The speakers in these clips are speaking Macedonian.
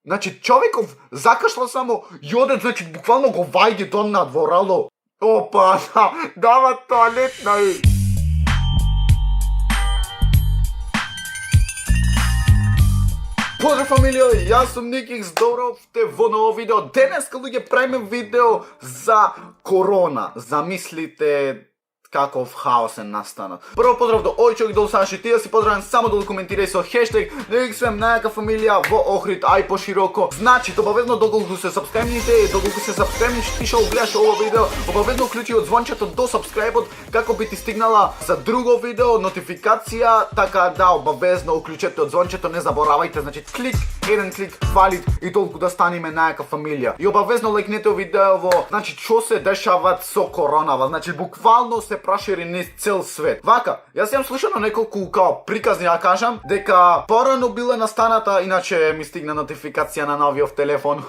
Значи човеков закашла само и оде, значи буквално го вајде дон на дворало. Опа, дава тоалетна и... Поздрав фамилија, јас сум Ник Икс, добро сте во ново видео. Денеска луѓе правиме видео за корона. Замислите каков хаос е настана. Прво поздрав до овој човек долу саши, ти да си поздравен само долу коментирај со хештег Ник свем најака фамилија во Охрид, ај пошироко. Значи, обавезно доколку се сабскрибните, доколку се сабскрибниш ти што гледаш ово видео, обавезно уклучи од звончето до сабскрибот како би ти стигнала за друго видео нотификација, така да обавезно уклучете од звончето, не заборавајте, значи еден клик фалит и толку да станеме најака фамилија. И обавезно лајкнете видеово, значи што се дешават со коронава, значи буквално се прошири низ цел свет. Вака, јас имам слушано неколку као приказни, ја кажам, дека порано биле настаната, иначе ми стигна нотификација на новиот телефон.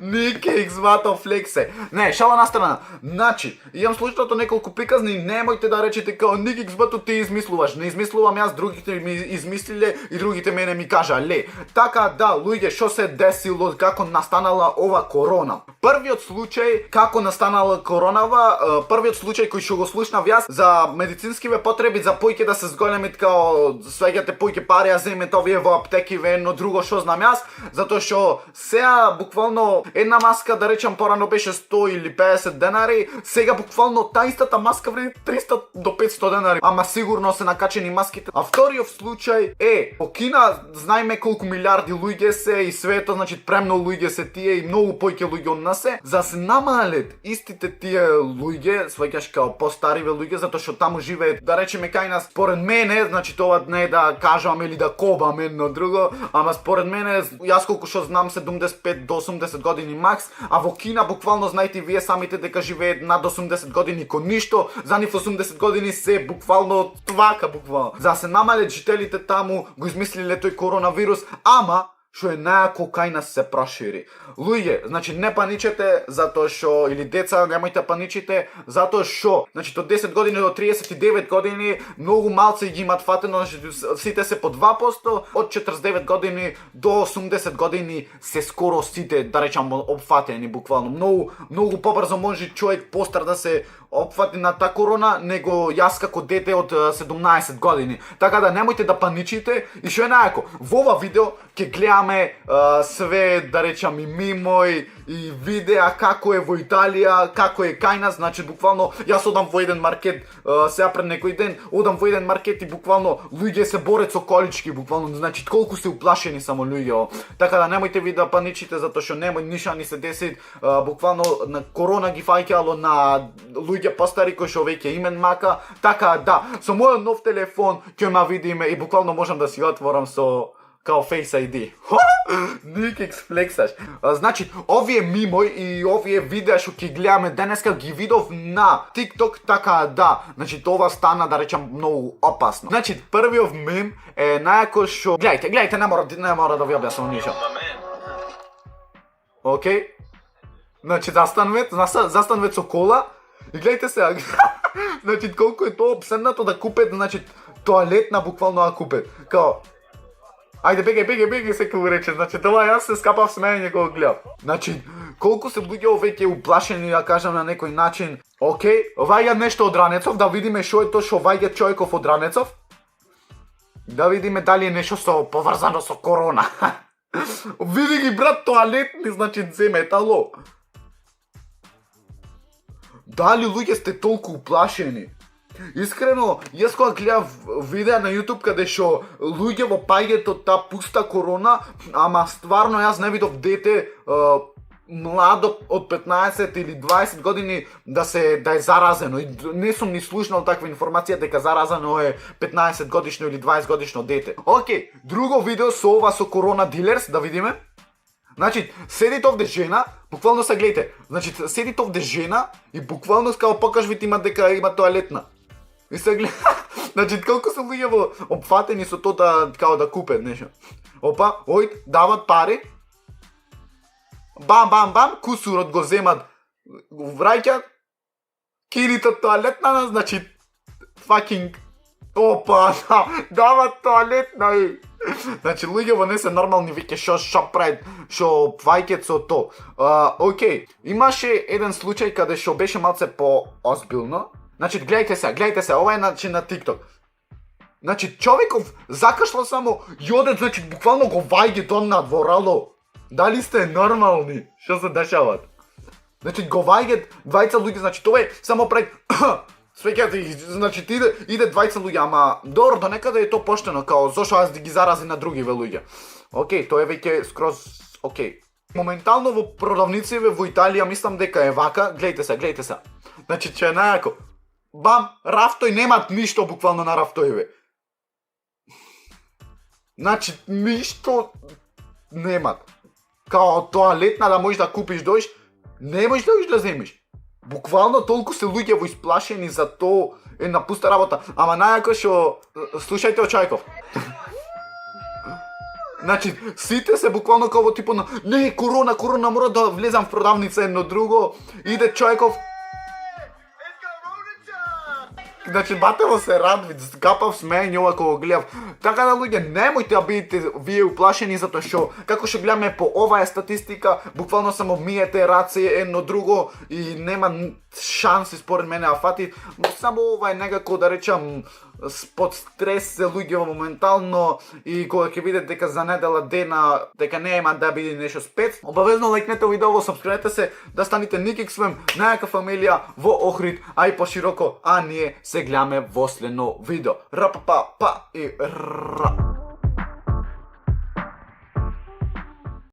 Ник Икс вато флексе. Не, шала на страна. Значи, имам слушано неколку приказни, немојте да речете као Ник Икс вато ти измислуваш. Не измислувам јас, другите ми измислиле и другите мене ми кажале. Така да, луѓе, што се десило, како настанала ова корона. Првиот случај како настанала коронава, првиот случај кој што го слушнав јас за медицинскиве потреби, за појќе да се зголемит као свеѓате појќе пари, а земете овие во аптекиве, едно друго што знам јас, затоа што сега буквално една маска, да речам, порано беше 100 или 50 денари, сега буквално та истата маска вреди 300 до 500 денари, ама сигурно се накачени маските. А вториот случај е, по Кина знаеме колку милиарди луѓе се и свето, значи премно луѓе се тие и многу појќе луѓе од нас се, за се намалет истите тие луѓе, сваќаш као постариве луѓе, затоа што таму живеат, да речеме кај нас, според мене, значи тоа не е да кажам или да кобам едно друго, ама според мене, јас колку што знам 75 до 80 години макс, а во Кина буквално знаете вие самите дека живеат над 80 години ко ништо, за нив 80 години се буквално твака буквално. За се намалет жителите таму го измислиле тој коронавирус, ама што е најако кај нас се прошири. Луѓе, значи не паничете затоа што, или деца, немојте паничите затоа што, значи од 10 години до 39 години многу малци ги имат фатено, значи сите се по 2%, од 49 години до 80 години се скоро сите, да речам, опфатени буквално. Многу побрзо може човек постар да се опфати на та корона, него јас како дете од 17 години. Така да немојте да паничите и што е најако, во ова видео ќе гледаме све, да речам, и мимој и видеа како е во Италија, како е кај нас, значи буквално јас одам во еден маркет сега пред некој ден, одам во еден маркет и буквално луѓе се борат со колички, буквално, значи колку се уплашени само луѓе. Така да немојте ви да паничите затоа што немој ниша ни се деси, буквално на корона ги фаќало на луѓе постари кои што веќе имен мака. Така да, со мојот нов телефон ќе ме видиме и буквално можам да си отворам со као Face ID. Ник Икс флексаш. Значи, овие мимој и овие видеа што ќе гледаме денеска ги видов на TikTok, така да, значи тоа стана, да речам, многу опасно. Значи, првиот мим е најако што... Гледајте, не мора да ви објаснам ништо. Океј? Значи, застануват со кола и гледајте сега. Значи, колку е тоа обседнато да купат, значи, тоалетна буквално да купат. Као... Ајде, бегај, секој го рече, значи тоа јас се скапав смеење кога гледав. Значи, колку се луѓе веќе уплашени, да кажам на некој начин. Океј, ваѓа нешто од Ранецов, да видиме што е тоа што ваѓа човеков од Ранецов. Да видиме дали е нешто поврзано со корона. Види ги, брат, тоалетни, значи земетало. Дали луѓе сте толку уплашени? Искрено, јас кога гледав видеа на YouTube каде што луѓе во паѓето та пуста корона, ама стварно јас не видов дете младо од 15 или 20 години да е заразено. И не сум ни слушнал таква информација дека заразено е 15 годишно или 20 годишно дете. Океј, друго видео со ова со корона дилерс, да видиме. Значи, седи овде жена, буквално се гледате, значи седи овде жена и буквално као покажвите има дека има тоалетна. И се гледа, значи колку се луѓе во опфатени со тоа као да купат нешто. Опа, ојд, дават пари. Бам, кусурот го земат, го враќат. Кините тоалетна, значи fucking... Опа, дават тоалетна и... Значи луѓе во не се нормални веќе што прават, што вајќет со то. Океј, имаше еден случај каде што беше малце по-озбилно. Значи гледајте се, ова е значи на TikTok. Значи човеков закашла само и оде, значи буквално го вајге доннад во рало. Дали сте нормални? Што се дешават? Значи го вајгет двајца луѓе, значи тоа е само прави свеќате, значи иде двајца луѓе, ама добро, до некаде е то поштено, као зошто аз да ги зарази на другиве луѓе. Океј, тоа е веќе скроз океј. Моментално во продавниците во Италија мислам дека е вака, гледајте се. Значи че е најако. Бам, рафтој немат ништо буквално на рафтојиве. Значи ништо немат. Као тоалетна да можеш да купиш доиш, не можеш да земиш. Буквално толку се луѓе во исплашени за то е напуста работа. Ама најако што слушајте од Чајков. Значи, сите се буквално како типо на не, корона, мора да влезам в продавница едно друго. Иде Чајков. Значи, батево се радви, капав смење ова кога гледав. Така да луѓе, немојте да бидете вие уплашени затоа што како што гледаме по оваа статистика, буквално само миете раце едно друго и нема шанси според мене да фати. Само ова е некако да речам под стрес се луѓе моментално и кога ќе видите дека за недела дена дека нема да биде нешто спец, обавезно лајкнете видео, сапскрибете се да станете Никиксвем, најака фамилија во Охрид, а и пошироко, а ние се гледаме во следно видео. Рапапа, па и ра.